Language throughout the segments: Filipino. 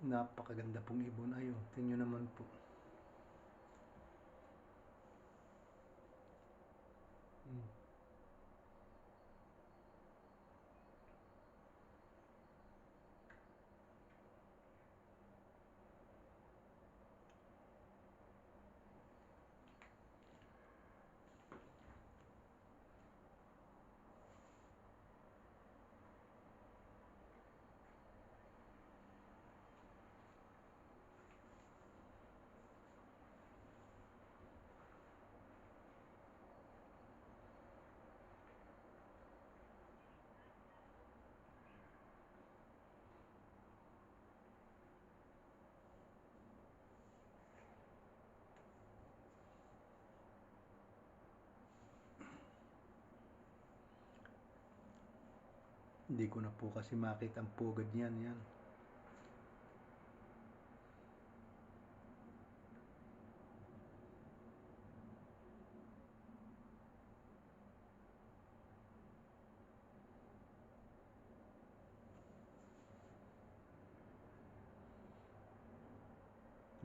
Napakaganda pong ibon. Ayun, tingnan naman po. Hmm. Hindi ko na po kasi makita ang pugad niyan. Yan.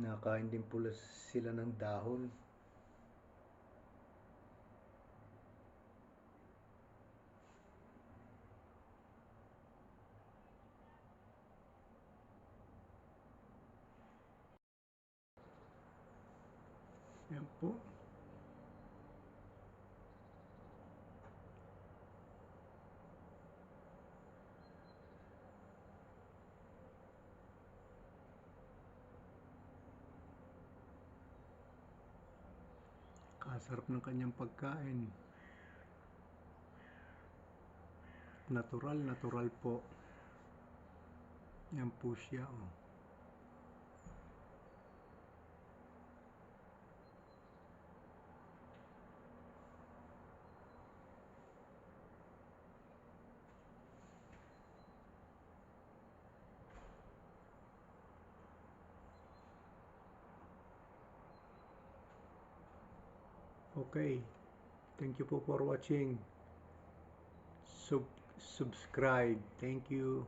Nakakain din pula sila ng dahon. Yan po. Kasarap ng kanyang pagkain. Natural, natural po. Yan po siya. Oh. Okay. Thank you po for watching. Subscribe. Thank you.